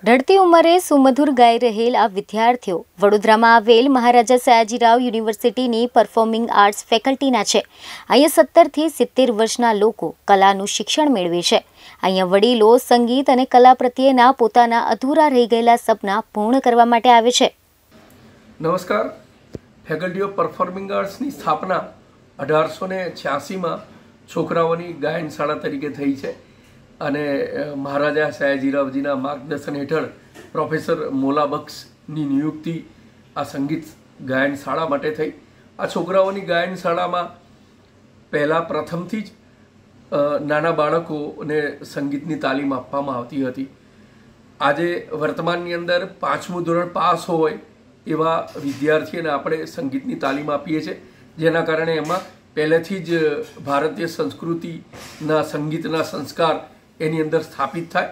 રડતી ઉંમરે સુમધુર ગાઈ રહેલ આ વિદ્યાર્થીઓ વડોદરામાં આવેલ મહારાજા સયાજીરાવ યુનિવર્સિટીની પરફોર્મિંગ આર્ટ્સ ફેકલ્ટીના છે। અહીંયા 17 થી 70 વર્ષના લોકો કલાનું શિક્ષણ મેળવે છે। અહીંયા વડીલો સંગીત અને કલા પ્રત્યેના પોતાના અધૂરા રહી ગયેલા સપના પૂર્ણ કરવા માટે આવે છે। નમસ્કાર। ફેકલ્ટી ઓફ પરફોર્મિંગ આર્ટ્સની સ્થાપના 1886માં છોકરાઓની ગાયન શાળા તરીકે થઈ છે અને મહારાજા સયાજીરાવજીના માર્ગદર્શન હેઠળ પ્રોફેસર મોલાબક્ષની નિયુક્તિ આ સંગીત ગાયન શાળા માટે થઈ। આ છોકરાઓની ગાયન શાળામાં પહેલાં પ્રથમથી જ નાના બાળકોને સંગીતની તાલીમ આપવામાં આવતી હતી। આજે વર્તમાનની અંદર 5મું ધોરણ પાસ હોય એવા વિદ્યાર્થીઓને આપણે સંગીતની તાલીમ આપીએ છીએ, જેના કારણે એમાં પહેલેથી જ ભારતીય સંસ્કૃતિના સંગીતના સંસ્કાર એની અંદર સ્થાપિત થાય।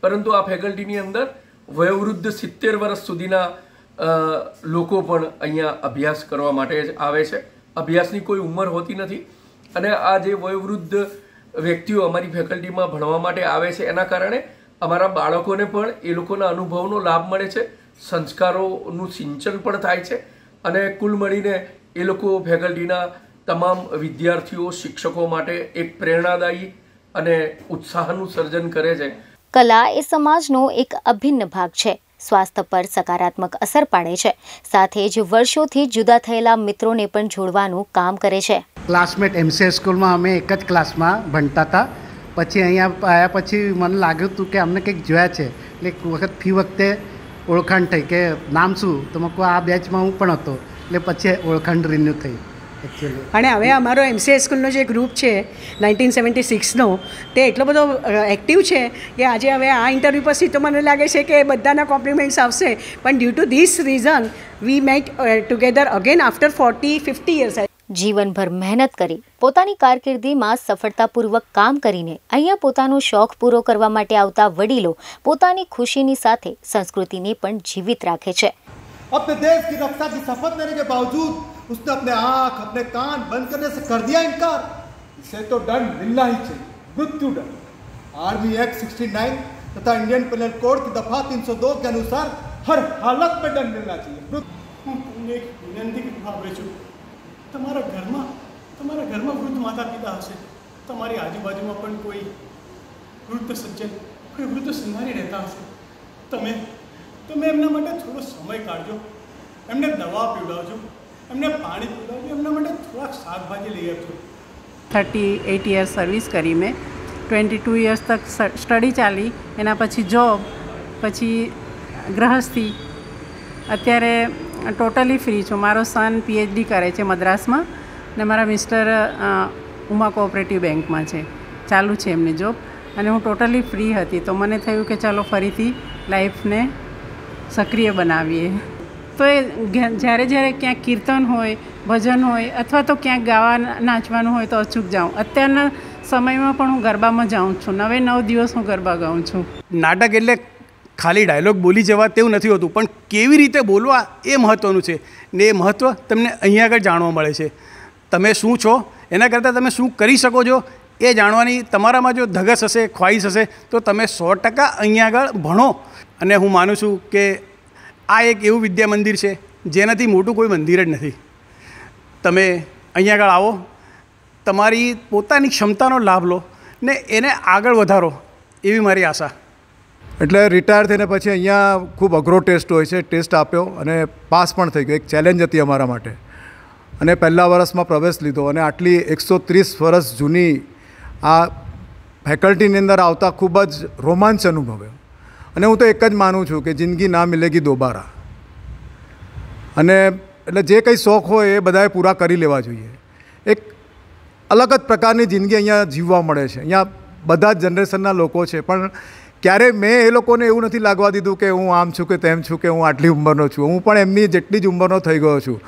પરંતુ આ ફેકલ્ટીની અંદર વયોવૃદ્ધ 70 વર્ષ સુધીના લોકો પણ અહીંયા અભ્યાસ કરવા માટે આવે છે। અભ્યાસની કોઈ ઉંમર હોતી નથી અને આ જે વયોવૃદ્ધ વ્યક્તિઓ અમારી ફેકલ્ટીમાં ભણવા માટે આવે છે એના કારણે અમારા બાળકોને પણ એ લોકોના અનુભવનો લાભ મળે છે, સંસ્કારોનું સિંચન પણ થાય છે અને કુલ મળીને એ લોકો ફેકલ્ટીના તમામ વિદ્યાર્થીઓ શિક્ષકો માટે એક પ્રેરણાદાયી અને ઉત્સાહનું સર્જન કરે છે। કલા એ સમાજનો એક અભિન્ન ભાગ છે, સ્વાસ્થ્ય પર સકારાત્મક અસર પાડે છે, સાથે જ વર્ષોથી જુદા થયેલા મિત્રોને પણ જોડવાનું કામ કરે છે। ક્લાસમેટ એમસીએ સ્કૂલમાં અમે એક જ ક્લાસમાં ભણતા હતા। પછી અહીંયા આવ્યા પછી મને લાગ્યું હતું કે અમને કંઈક જોયા છે, એટલે એક વખત ફી વખતે ઓળખાણ થઈ કે નામ શું, તો મેં કહું આ બેચમાં હું પણ હતો, એટલે પછી ઓળખાણ રિન્યુ થઈ અને હવે અમારો એમસીએ સ્કૂલનો જે ગ્રુપ છે 1976નો તે એટલો બધો એક્ટિવ છે કે આજે હવે આ ઇન્ટરવ્યૂ પછી તો મને લાગે છે કે બધાના કોમ્પ્લિમેન્ટ્સ આવશે, પણ due to this reason we met together again after 40-50 years. જીવનભર મહેનત કરી પોતાની કારકિર્દીમાં સફળતાપૂર્વક કામ કરીને અહીંયા પોતાનો શોખ પૂરો કરવા માટે આવતા વડીલો પોતાની ખુશીની સાથે સંસ્કૃતિને પણ જીવિત રાખે છે। अपने देश की रक्षा की शपथ लेने के बावजूद उसने अपने आँख अपने कान बंद करने से कर दिया इनकार। इसे तो दंड मिलना ही चाहिए, मृत्यु दंड। आर्मी एक्ट 69 तथा इंडियन पेनल कोड की दफा 302 के अनुसार हर हालत में दंड मिलना चाहिए। હું એક વિનંતી ભાવે છું, તમારા ઘરમાં વૃદ્ધ માતા પિતા હશે, તમારી આજુબાજુમાં પણ કોઈ વૃદ્ધ સજ્જન, કોઈ વૃદ્ધ સંધારી રહેતા હશે, તમે એમના માટે થોડો સમય કાઢજો, એમને દવા પીવડાવજો, એમને પાણી પીવડાવજો, એમના માટે થોડાક શાકભાજી લઈ આપજો। 38 યર્સ સર્વિસ કરી મેં, 22 યર્સ તક સ્ટડી ચાલી, એના પછી જોબ, પછી ગૃહસ્થી। અત્યારે ટોટલી ફ્રી છું। મારો સન પીએચડી કરે છે મદ્રાસમાં ને મારા મિસ્ટર ઉમા કોઓપરેટિવ બેંકમાં છે, ચાલુ છે એમની જોબ, અને હું ટોટલી ફ્રી હતી, તો મને થયું કે ચાલો ફરીથી લાઈફને સક્રિય બનાવીએ। તો એ જ્યારે ક્યાંક કીર્તન હોય, ભજન હોય અથવા તો ક્યાંક ગાવા નાચવાનું હોય તો અચૂક જાઉં। અત્યારના સમયમાં પણ હું ગરબામાં જાઉં છું, 9 દિવસ હું ગરબા ગાઉં છું। નાટક એટલે ખાલી ડાયલોગ બોલી જવા તેવું નથી હોતું, પણ કેવી રીતે બોલવા એ મહત્ત્વનું છે ને એ મહત્ત્વ તમને અહીંયા આગળ જાણવા મળે છે। તમે શું છો એના કરતાં તમે શું કરી શકો છો એ જાણવાની તમારામાં જો ધગશ હશે, ખ્વાહિશ હશે, તો તમે 100% અહીંયા આગળ ભણો। અને હું માનું છું કે આ એક એવું વિદ્યા મંદિર છે જેનાથી મોટું કોઈ મંદિર જ નથી। તમે અહીંયા આગળ આવો, તમારી પોતાની ક્ષમતાનો લાભ લો ને એને આગળ વધારો, એવી મારી આશા। એટલે રિટાયર થઈને પછી અહીંયા ખૂબ અઘરો ટેસ્ટ હોય છે, ટેસ્ટ આપ્યો અને પાસ પણ થઈ ગયો। એક ચેલેન્જ હતી અમારા માટે અને પહેલા વર્ષમાં પ્રવેશ લીધો અને આટલી 130 વર્ષ જૂની આ ફેકલ્ટીની અંદર આવતા ખૂબ જ રોમાંચ અનુભવ્યો। અને હું તો એક જ માનું છું કે જિંદગી ના મિલેગી દોબારા, અને એટલે જે કંઈ શોખ હોય એ બધાએ પૂરા કરી લેવા જોઈએ। એક અલગ જ પ્રકારની જિંદગી અહીંયા જીવવા મળે છે। અહીંયા બધા જ જનરેશનના લોકો છે, પણ ક્યારેય મેં એ લોકોને એવું નથી લાગવા દીધું કે હું આમ છું કે તેમ છું કે હું આટલી ઉંમરનો છું। હું પણ એમની જેટલી જ ઉંમરનો થઈ ગયો છું।